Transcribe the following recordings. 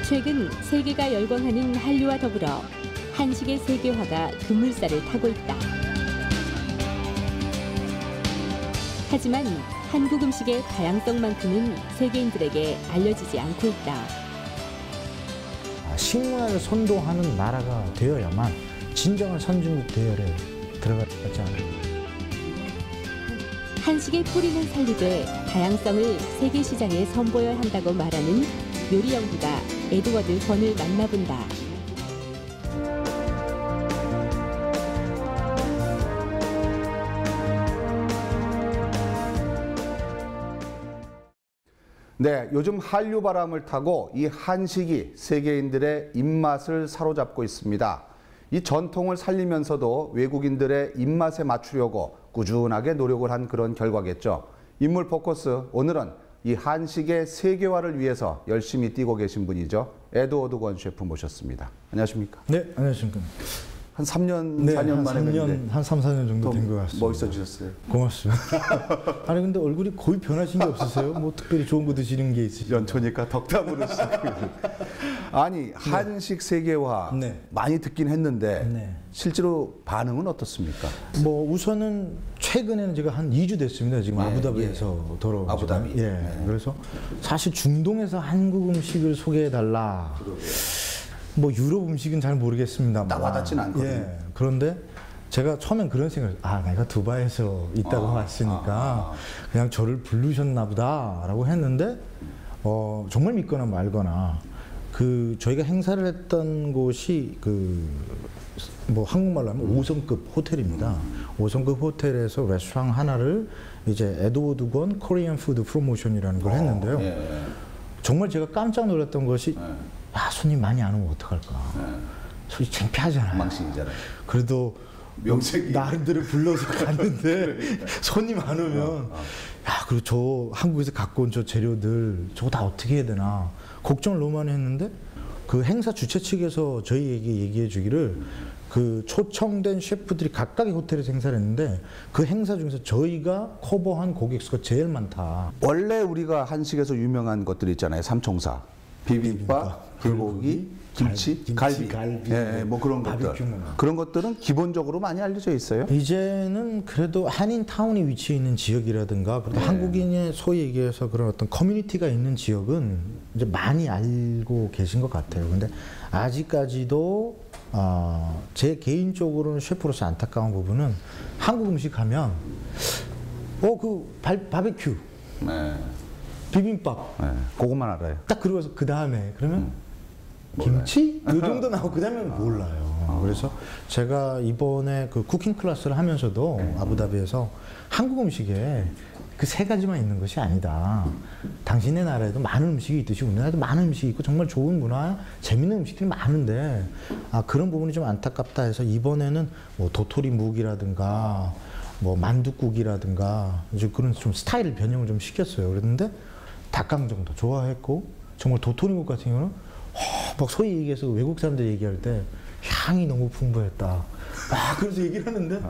최근 세계가 열광하는 한류와 더불어 한식의 세계화가 급물살을 타고 있다. 하지만 한국 음식의 다양성만큼은 세계인들에게 알려지지 않고 있다. 식문화를 선도하는 나라가 되어야만 진정한 선진국 대열에 들어가지 않을까. 한식의 뿌리는 살리되 다양성을 세계 시장에 선보여야 한다고 말하는 요리 연구가 에드워드 번을 만나본다. 네, 요즘 한류 바람을 타고 이 한식이 세계인들의 입맛을 사로잡고 있습니다. 이 전통을 살리면서도 외국인들의 입맛에 맞추려고 꾸준하게 노력을 한 그런 결과겠죠. 인물 포커스, 오늘은 이 한식의 세계화를 위해서 열심히 뛰고 계신 분이죠. 에드워드 권 셰프 모셨습니다. 안녕하십니까? 네, 안녕하십니까. 한 3년, 네, 4년 만에 뵀는데 한 3, 4년 정도 된 것 같습니다. 멋있어지셨어요. 고맙습니다. 아니 근데 얼굴이 거의 변하신 게 없으세요? 뭐 특별히 좋은 거 드시는 게 있으시죠? 연초니까 덕담으로 시작해요. 아니, 한식 세계화 네. 많이 듣긴 했는데 네. 실제로 반응은 어떻습니까? 뭐 우선은 최근에는 제가 한 2주 됐습니다. 지금 아부다비에서 돌아오고. 아부다비. 예. 네. 그래서 사실 중동에서 한국 음식을 소개해 달라. 뭐 유럽 음식은 잘 모르겠습니다. 나 와닿지는 않거든요. 예. 그런데 제가 처음엔 그런 생각을 내가 두바이에서 있다가 왔으니까 그냥 저를 부르셨나 보다라고 했는데 정말 믿거나 말거나 저희가 행사를 했던 곳이 뭐 한국말로 하면 5성급 호텔입니다. 5성급 호텔에서 레스토랑 하나를 이제 에드워드 권 코리안 푸드 프로모션이라는 걸 했는데요. 예. 정말 제가 깜짝 놀랐던 것이 손님 많이 안 오면 어떡할까. 솔직히 창피하잖아요. 망신이잖아요. 그래도 명색이 나름대로 불러서 갔는데 손님 안 오면 그리고 저 한국에서 갖고 온 저 재료들 저거 다 어떻게 해야 되나 걱정을 너무 많이 했는데 그 행사 주최 측에서 저희에게 얘기해 주기를 그 초청된 셰프들이 각각의 호텔에서 행사를 했는데 그 행사 중에서 저희가 커버한 고객 수가 제일 많다. 원래 우리가 한식에서 유명한 것들 있잖아요. 삼총사, 비빔밥, 불고기, 김치, 갈비. 예, 뭐 그런 것들. 그런 것들은 기본적으로 많이 알려져 있어요. 이제는 그래도 한인타운이 위치해 있는 지역이라든가 그래도 한국인의 소위 얘기해서 그런 어떤 커뮤니티가 있는 지역은 이제 많이 알고 계신 것 같아요. 근데 아직까지도 제 개인적으로는 셰프로서 안타까운 부분은 한국 음식 하면 바베큐, 비빔밥, 그것만 알아요. 딱 그러고서 그 다음에 그러면 김치? 이 정도 나오고 그 다음에 몰라요. 그래서 제가 이번에 그 쿠킹 클래스를 하면서도 아부다비에서 한국 음식에 그 세 가지만 있는 것이 아니다. 당신의 나라에도 많은 음식이 있듯이 우리나라에도 많은 음식이 있고 정말 좋은 문화, 재밌는 음식들이 많은데 그런 부분이 좀 안타깝다 해서 이번에는 뭐 도토리 묵이라든가 뭐 만둣국이라든가 이제 그런 좀 스타일 변형을 좀 시켰어요. 그랬는데 닭강정도 좋아했고 정말 도토리묵 같은 경우는 막 소위 얘기해서 외국 사람들 얘기할 때 향이 너무 풍부했다. 그래서 얘기를 하는데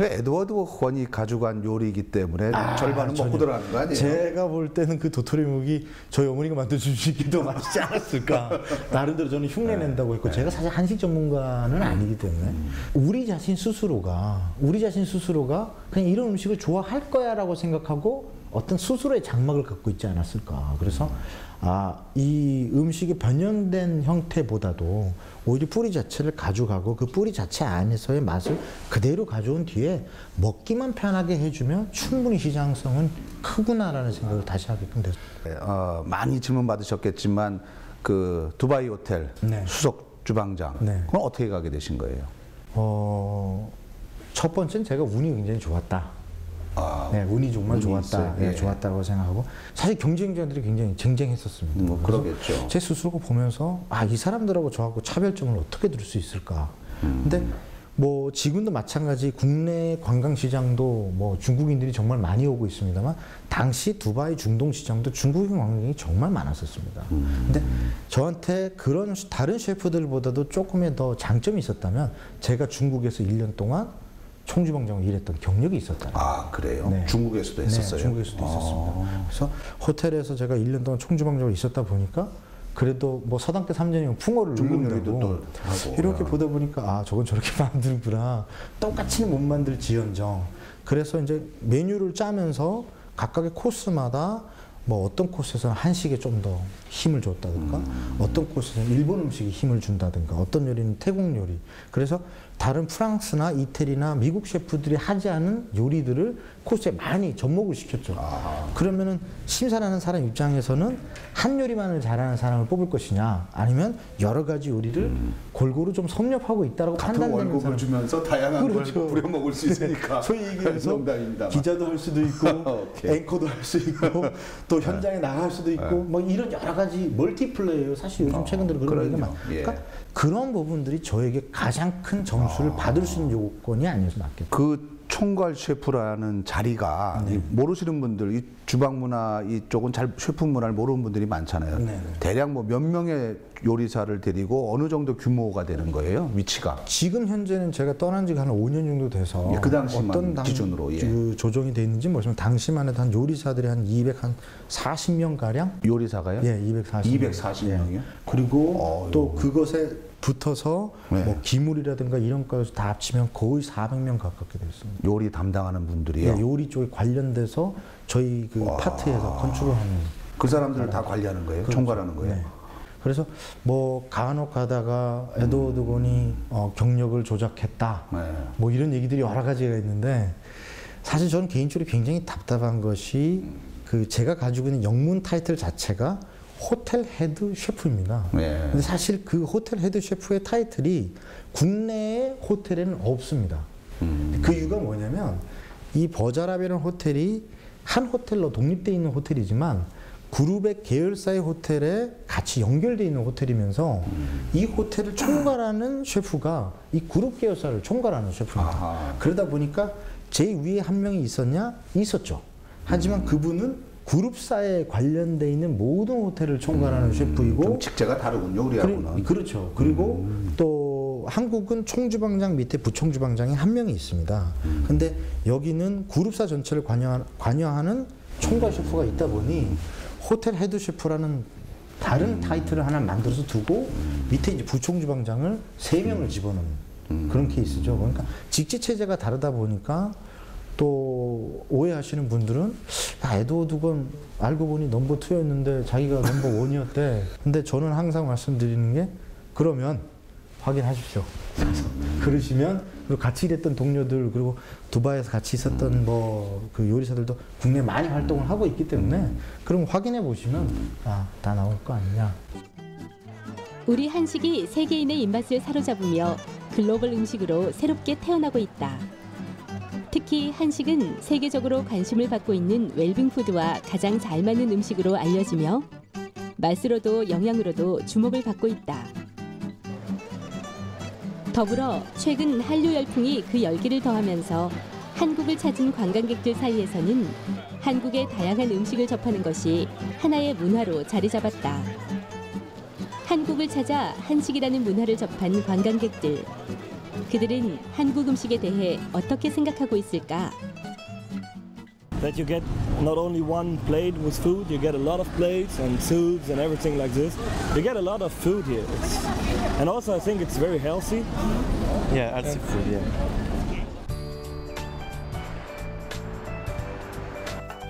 에드워드 권이 가져간 요리이기 때문에 절반은 먹고 들어가는 거 아니에요? 제가 볼 때는 그 도토리묵이 저희 어머니가 만들어주신 게 더 맛있지 않았을까. 나름대로 저는 흉내낸다고 했고 제가 사실 한식 전문가는 아니기 때문에 우리 자신 스스로가 그냥 이런 음식을 좋아할 거야 라고 생각하고 어떤 스스로의 장막을 갖고 있지 않았을까. 그래서 이 음식이 변형된 형태보다도 오히려 뿌리 자체를 가져가고 그 뿌리 자체 안에서의 맛을 그대로 가져온 뒤에 먹기만 편하게 해주면 충분히 시장성은 크구나라는 생각을 다시 하게끔 됐어요. 많이 질문 받으셨겠지만 그 두바이 호텔 수석 주방장 그건 어떻게 가게 되신 거예요? 첫 번째는 제가 운이 굉장히 좋았다. 운이 정말 좋았다. 좋았다고 생각하고 사실 경쟁자들이 굉장히 쟁쟁했었습니다. 그러겠죠. 제 스스로가 보면서 이 사람들하고 저하고 차별점을 어떻게 둘 수 있을까. 근데 뭐 지금도 마찬가지 국내 관광시장도 뭐 중국인들이 정말 많이 오고 있습니다만 당시 두바이 중동 시장도 중국인 관광객이 정말 많았었습니다. 근데 저한테 그런 다른 셰프들보다도 조금의 더 장점이 있었다면 제가 중국에서 1년 동안 총주방장으로 일했던 경력이 있었다. 아, 그래요? 네. 중국에서도 했었어요? 네, 중국에서도 있었습니다. 그래서 호텔에서 제가 1년 동안 총주방장으로 있었다 보니까 그래도 뭐 서당계 3년이면 풍어를 중국 요리도 누른다고 또 하고. 이렇게 보다 보니까 아 저건 저렇게 만들구나. 똑같이는 못 만들지언정. 그래서 이제 메뉴를 짜면서 각각의 코스마다 뭐 어떤 코스에서는 한식에 좀 더 힘을 줬다든가 어떤 코스에서는 일본 음식에 힘을 준다든가 어떤 요리는 태국 요리. 그래서 다른 프랑스나 이태리나 미국 셰프들이 하지 않은 요리들을 코스에 많이 접목을 시켰죠. 그러면은 심사하는 사람 입장에서는 한 요리만을 잘하는 사람을 뽑을 것이냐 아니면 여러 가지 요리를 골고루 좀 섭렵하고 있다라고 같은 판단되는 월급을 사람. 주면서 다양한 그렇죠. 걸 부려 먹을 수 있으니까. 소위 얘기해서 농담입니다만. 기자도 할 수도 있고 오케이. 앵커도 할 수 있고 또 현장에 나갈 수도 있고 뭐 이런 여러 가지 멀티플레이예요. 사실 요즘 최근 들어 그런 얘기가 많아요. 예. 그러니까 그런 부분들이 저에게 가장 큰 점수를 받을 수 있는 요건이 아니어서 맞겠죠. 그 총괄 셰프라는 자리가 이 모르시는 분들, 이 주방 문화 이쪽은 잘 셰프 문화를 모르는 분들이 많잖아요. 네. 대략 뭐 몇 명의 요리사를 데리고 어느 정도 규모가 되는 거예요, 위치가? 지금 현재는 제가 떠난 지가 한 5년 정도 돼서 예, 그 당시만 어떤 기준으로, 예. 그 조정이 돼 있는지 모르지만 당시만 해도 한 요리사들이 한 240명 가량. 요리사가요? 예, 240명. 240명이요? 그리고 또 그것에 붙어서 네. 뭐 기물이라든가 이런 것까지 다 합치면 거의 400명 가깝게 됐습니다. 요리 담당하는 분들이요? 예, 요리 쪽에 관련돼서 저희 그 파트에서 컨트롤하는. 그 사람들을 다 관리하는 거예요? 그렇죠. 총괄하는 거예요? 네. 그래서 뭐 간혹 가다가 에드워드 건이 경력을 조작했다. 네. 뭐 이런 얘기들이 여러 가지가 있는데 사실 저는 개인적으로 굉장히 답답한 것이 그 제가 가지고 있는 영문 타이틀 자체가 호텔 헤드 셰프입니다. 네. 근데 사실 그 호텔 헤드 셰프의 타이틀이 국내의 호텔에는 없습니다. 그 이유가 뭐냐면 이 버자라비라는 호텔이 한 호텔로 독립되어 있는 호텔이지만 그룹의 계열사의 호텔에 같이 연결되어 있는 호텔이면서 이 호텔을 총괄하는 셰프가 이 그룹 계열사를 총괄하는 셰프입니다. 아하. 그러다 보니까 제 위에 한 명이 있었냐? 있었죠. 하지만 그분은 그룹사에 관련되어 있는 모든 호텔을 총괄하는 셰프이고 좀 직제가 다르군요, 우리하고는. 그렇죠. 그리고 또 한국은 총주방장 밑에 부총주방장이 한 명이 있습니다. 근데 여기는 그룹사 전체를 관여하는 총괄 셰프가 있다 보니 호텔 헤드 셰프라는 다른 타이틀을 하나 만들어서 두고 밑에 이제 부총주방장을 3명을 집어넣는 그런 케이스죠. 그러니까 직지 체제가 다르다 보니까 또 오해하시는 분들은 야, 에드워드 건 알고 보니 넘버 2였는데 자기가 넘버 1이었대. 근데 저는 항상 말씀드리는 게 그러면 확인하십시오. 그러시면 그리고 같이 일했던 동료들 그리고 두바이에서 같이 있었던 뭐 그 요리사들도 국내에 많이 활동을 하고 있기 때문에 그럼 확인해 보시면 아, 다 나올 거 아니냐. 우리 한식이 세계인의 입맛을 사로잡으며 글로벌 음식으로 새롭게 태어나고 있다. 특히 한식은 세계적으로 관심을 받고 있는 웰빙푸드와 가장 잘 맞는 음식으로 알려지며 맛으로도 영양으로도 주목을 받고 있다. 더불어 최근 한류 열풍이 그 열기를 더하면서 한국을 찾은 관광객들 사이에서는 한국의 다양한 음식을 접하는 것이 하나의 문화로 자리 잡았다. 한국을 찾아 한식이라는 문화를 접한 관광객들. 그들은 한국 음식에 대해 어떻게 생각하고 있을까? That you get not only one plate with food, you get a lot of plates and soups and everything like this. You get a lot of food here. And also I think it's very healthy. Yeah, healthy food, yeah.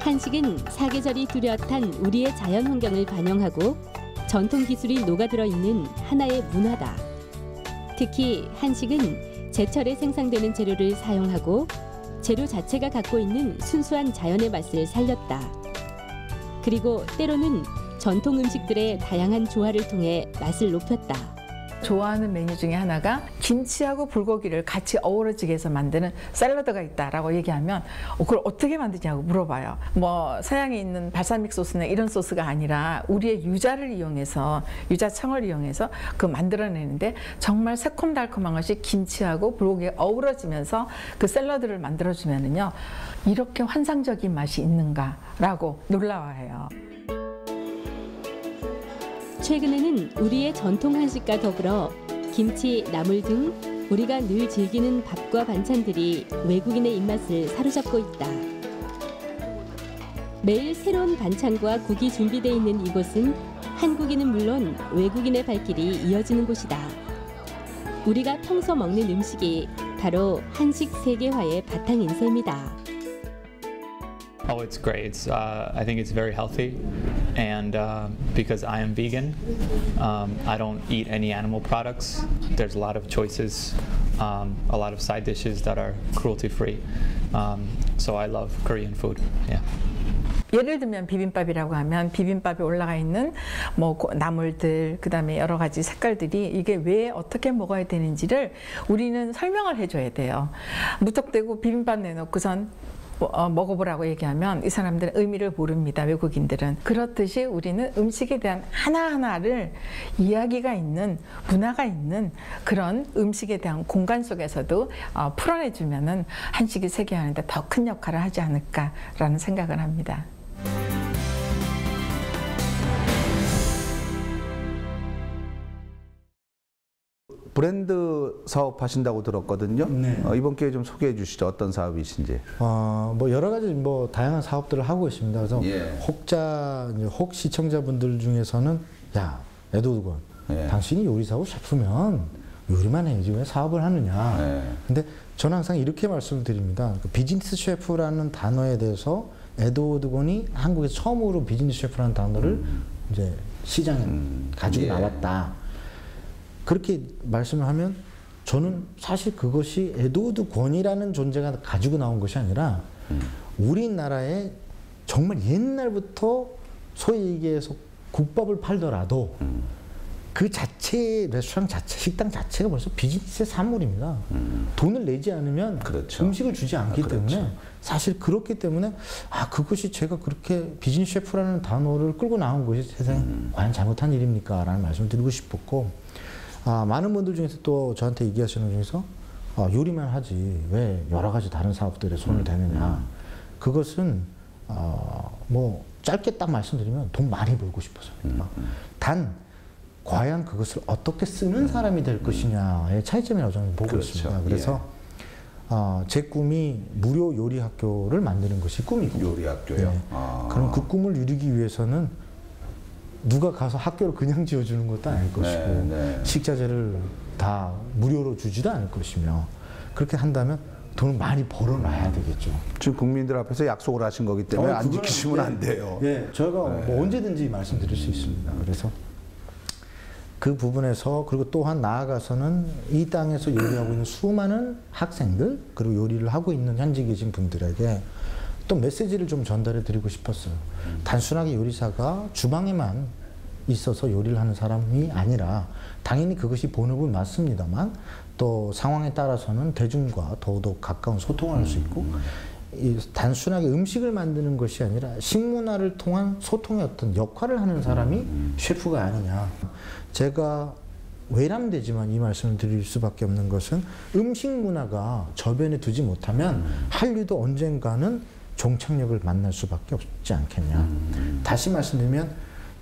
한식은 사계절이 뚜렷한 우리의 자연 환경을 반영하고 전통 기술이 녹아들어 있는 하나의 문화다. 특히 한식은 제철에 생산되는 재료를 사용하고 재료 자체가 갖고 있는 순수한 자연의 맛을 살렸다. 그리고 때로는 전통 음식들의 다양한 조화를 통해 맛을 높였다. 좋아하는 메뉴 중에 하나가 김치하고 불고기를 같이 어우러지게 해서 만드는 샐러드가 있다라고 얘기하면 그걸 어떻게 만드냐고 물어봐요. 뭐 서양에 있는 발사믹 소스나 이런 소스가 아니라 우리의 유자를 이용해서 유자청을 이용해서 그 만들어내는데 정말 새콤달콤한 것이 김치하고 불고기가 어우러지면서 그 샐러드를 만들어주면은요 이렇게 환상적인 맛이 있는가라고 놀라워해요. 최근에는 우리의 전통 한식과 더불어 김치, 나물 등 우리가 늘 즐기는 밥과 반찬들이 외국인의 입맛을 사로잡고 있다. 매일 새로운 반찬과 국이 준비되어 있는 이곳은 한국인은 물론 외국인의 발길이 이어지는 곳이다. 우리가 평소 먹는 음식이 바로 한식 세계화의 바탕인 셈이다. Oh, it's great. I think it's very healthy, and because I am vegan, I don't eat any animal products. There's a lot of choices, a lot of side dishes that are cruelty-free. So I love Korean food. Yeah. 예를 들면 비빔밥이라고 하면 비빔밥에 올라가 있는 뭐 나물들 그다음에 여러 가지 색깔들이 이게 왜 어떻게 먹어야 되는지를 우리는 설명을 해줘야 돼요. 무턱대고 비빔밥 내놓고선 먹어보라고 얘기하면 이 사람들은 의미를 모릅니다. 외국인들은. 그렇듯이 우리는 음식에 대한 하나하나를 이야기가 있는 문화가 있는 그런 음식에 대한 공간 속에서도 풀어내주면은 한식이 세계화하는데 더 큰 역할을 하지 않을까라는 생각을 합니다. 브랜드 사업 하신다고 들었거든요. 네. 이번 기회에 좀 소개해 주시죠. 어떤 사업이신지. 뭐 여러 가지 뭐 다양한 사업들을 하고 있습니다. 그래서 예. 혹 시청자분들 중에서는 야 에드워드 권, 예. 당신이 요리사고 셰프면 요리만 해야지 왜 사업을 하느냐. 예. 근데 저는 항상 이렇게 말씀을 드립니다. 그 비즈니스 셰프라는 단어에 대해서 에드워드 권이 한국에서 처음으로 비즈니스 셰프라는 단어를 이제 시장에 가지고 예. 나왔다. 그렇게 말씀을 하면 저는 사실 그것이 에드워드 권이라는 존재가 가지고 나온 것이 아니라 우리나라에 정말 옛날부터 소위 얘기해서 국밥을 팔더라도 그 자체 레스토랑 자체 식당 자체가 벌써 비즈니스의 산물입니다. 돈을 내지 않으면 그렇죠. 음식을 주지 않기 그렇죠. 때문에 사실 그렇기 때문에 그것이 제가 그렇게 비즈니스 셰프라는 단어를 끌고 나온 것이 세상에 과연 잘못한 일입니까? 라는 말씀을 드리고 싶었고 많은 분들 중에서 또 저한테 얘기하시는 중에서 요리만 하지 왜 여러 가지 다른 사업들에 손을 대느냐. 그것은 뭐 짧게 딱 말씀드리면 돈 많이 벌고 싶어서입니다. 단 과연 그것을 어떻게 쓰는 사람이 될 것이냐의 차이점이라고 저는 보고 그렇죠. 있습니다. 그래서 제 꿈이 무료 요리 학교를 만드는 것이 꿈이고 요리 학교요. 네. 그럼 그 꿈을 이루기 위해서는 누가 가서 학교를 그냥 지어주는 것도 아닐 것이고 네. 식자재를 다 무료로 주지도 않을 것이며 그렇게 한다면 돈을 많이 벌어놔야 되겠죠. 지금 국민들 앞에서 약속을 하신 거기 때문에 안 지키시면 안 돼요. 네, 저희가 뭐 언제든지 말씀드릴 수 있습니다. 그래서 그 부분에서 그리고 또한 나아가서는 이 땅에서 요리하고 있는 수많은 학생들 그리고 요리를 하고 있는 현지 계신 분들에게 또 메시지를 좀 전달해 드리고 싶었어요. 단순하게 요리사가 주방에만 있어서 요리를 하는 사람이 아니라 당연히 그것이 본업은 맞습니다만 또 상황에 따라서는 대중과 더더욱 가까운 소통을 할 수 있고 단순하게 음식을 만드는 것이 아니라 식문화를 통한 소통의 어떤 역할을 하는 사람이 셰프가 아니냐. 제가 외람되지만 이 말씀을 드릴 수밖에 없는 것은 음식 문화가 저변에 두지 못하면 한류도 언젠가는 종착역을 만날 수밖에 없지 않겠냐. 다시 말씀드리면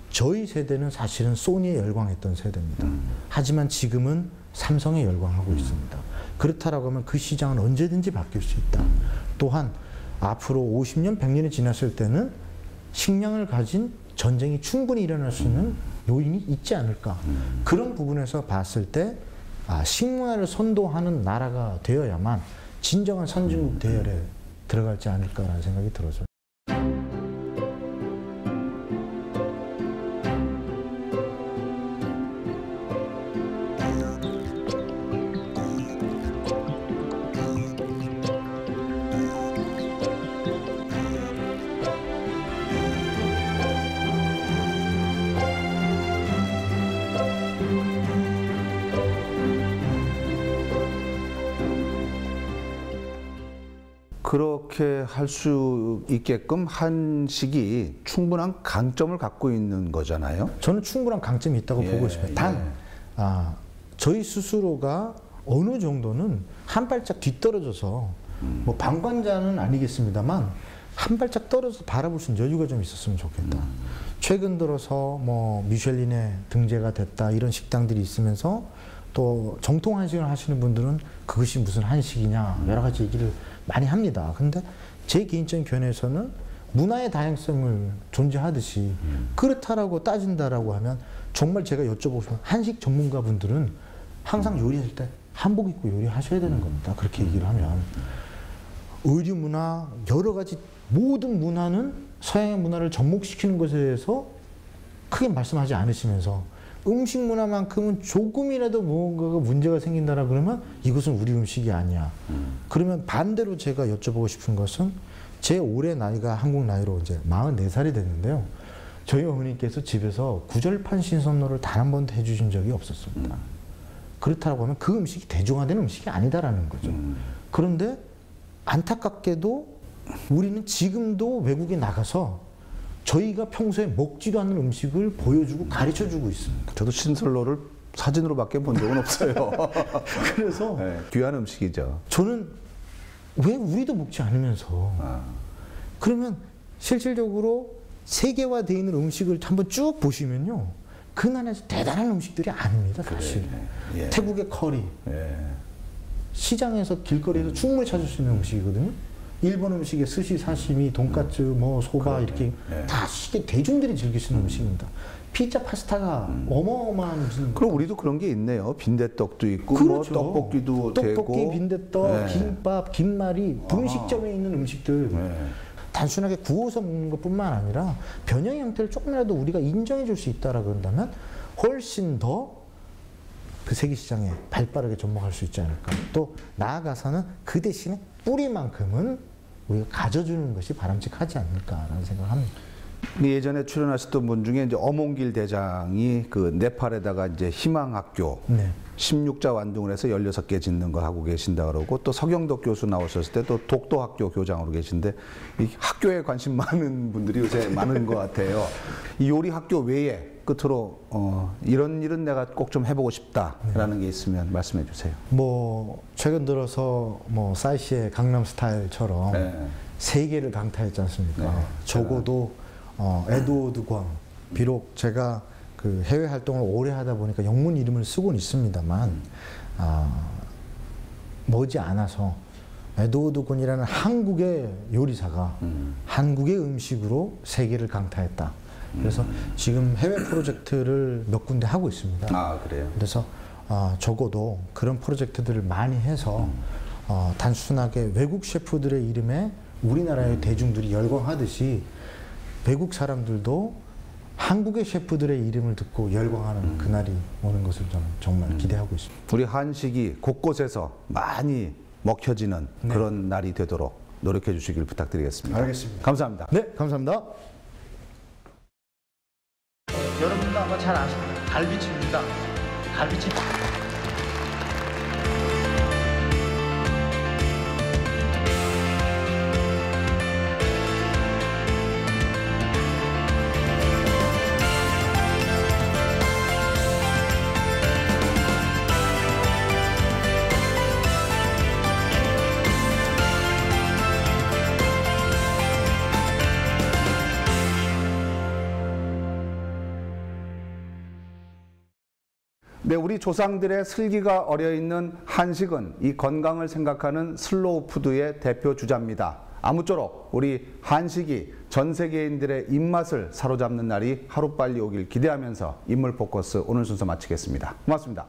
저희 세대는 사실은 소니에 열광했던 세대입니다. 하지만 지금은 삼성에 열광하고 있습니다. 그렇다라고 하면 그 시장은 언제든지 바뀔 수 있다. 또한 앞으로 50년, 100년이 지났을 때는 식량을 가진 전쟁이 충분히 일어날 수 있는 요인이 있지 않을까. 그런 부분에서 봤을 때 식문화를 선도하는 나라가 되어야만 진정한 선진국 대열에 들어갈지 않을까라는 생각이 들어서. 그렇게 할 수 있게끔 한식이 충분한 강점을 갖고 있는 거잖아요. 저는 충분한 강점이 있다고 보고 있습니다. 단 저희 스스로가 어느 정도는 한 발짝 뒤떨어져서 뭐 방관자는 아니겠습니다만 한 발짝 떨어져서 바라볼 수 있는 여유가 좀 있었으면 좋겠다. 최근 들어서 뭐 미쉐린에 등재가 됐다 이런 식당들이 있으면서 또 정통 한식을 하시는 분들은 그것이 무슨 한식이냐 여러 가지 얘기를 많이 합니다. 근데 제 개인적인 견해에서는 문화의 다양성을 존재하듯이 그렇다라고 따진다라고 하면 정말 제가 여쭤보고 싶은 한식 전문가분들은 항상 요리할 때 한복 입고 요리하셔야 되는 겁니다. 그렇게 얘기를 하면 의류 문화 여러 가지 모든 문화는 서양의 문화를 접목시키는 것에 대해서 크게 말씀하지 않으시면서 음식 문화만큼은 조금이라도 무언가가 문제가 생긴다라 그러면 이것은 우리 음식이 아니야. 그러면 반대로 제가 여쭤보고 싶은 것은 제 올해 나이가 한국 나이로 이제 44살이 됐는데요. 저희 어머니께서 집에서 구절판 신선로를 단 한 번도 해주신 적이 없었습니다. 그렇다고 하면 그 음식이 대중화된 음식이 아니다라는 거죠. 그런데 안타깝게도 우리는 지금도 외국에 나가서 저희가 평소에 먹지도 않는 음식을 보여주고 가르쳐주고 있습니다. 저도 신선로를 사진으로밖에 본 적은 없어요. 그래서 네, 귀한 음식이죠. 저는 왜 우리도 먹지 않으면서 그러면 실질적으로 세계화되어 있는 음식을 한번 쭉 보시면요. 그 나라에서 대단한 음식들이 아닙니다. 사실. 예. 태국의 커리. 예. 시장에서 길거리에서 충분히 찾을 수 있는 음식이거든요. 일본 음식에 스시, 사시미, 돈까츠, 뭐 소바 이렇게 다 쉽게 대중들이 즐길 수 있는 음식입니다. 피자, 파스타가 어마어마한 무슨 그럼 우리도 그런 게 있네요. 빈대떡도 있고 그렇죠. 뭐 떡볶이도 되고 떡볶이, 빈대떡, 김밥, 김말이 분식점에 있는 음식들 단순하게 구워서 먹는 것뿐만 아니라 변형 형태를 조금이라도 우리가 인정해 줄 수 있다라 그런다면 훨씬 더 그 세계 시장에 발빠르게 접목할 수 있지 않을까. 또 나아가서는 그 대신에 뿌리만큼은 우리가 가져주는 것이 바람직하지 않을까라는 생각을 합니다. 예전에 출연하셨던 분 중에 이제 어몽길 대장이 그 네팔에다가 이제 희망학교 16자 완둥을 해서 16개 짓는 거 하고 계신다 그러고 또 서경덕 교수 나오셨을 때 또 독도학교 교장으로 계신데 이 학교에 관심 많은 분들이 요새 많은 것 같아요. 이 요리 학교 외에 끝으로 이런 일은 내가 꼭 좀 해보고 싶다라는 게 있으면 말씀해 주세요. 뭐 최근 들어서 뭐 싸이씨의 강남 스타일처럼 세계를 강타했지 않습니까? 적어도 에드워드 광, 비록 제가 그 해외 활동을 오래 하다 보니까 영문 이름을 쓰고는 있습니다만 머지 않아서 에드워드 광이라는 한국의 요리사가 한국의 음식으로 세계를 강타했다. 그래서 지금 해외 프로젝트를 몇 군데 하고 있습니다. 아, 그래요? 그래서 적어도 그런 프로젝트들을 많이 해서 단순하게 외국 셰프들의 이름에 우리나라의 대중들이 열광하듯이 외국 사람들도 한국의 셰프들의 이름을 듣고 열광하는 그날이 오는 것을 저는 정말 기대하고 있습니다. 우리 한식이 곳곳에서 많이 먹혀지는 그런 날이 되도록 노력해 주시길 부탁드리겠습니다. 알겠습니다. 감사합니다. 네, 감사합니다. 여러분도 아마 잘 아십니다. 갈비찜입니다. 갈비찜. 네, 우리 조상들의 슬기가 어려있는 한식은 이 건강을 생각하는 슬로우 푸드의 대표 주자입니다. 아무쪼록 우리 한식이 전 세계인들의 입맛을 사로잡는 날이 하루빨리 오길 기대하면서 인물 포커스 오늘 순서 마치겠습니다. 고맙습니다.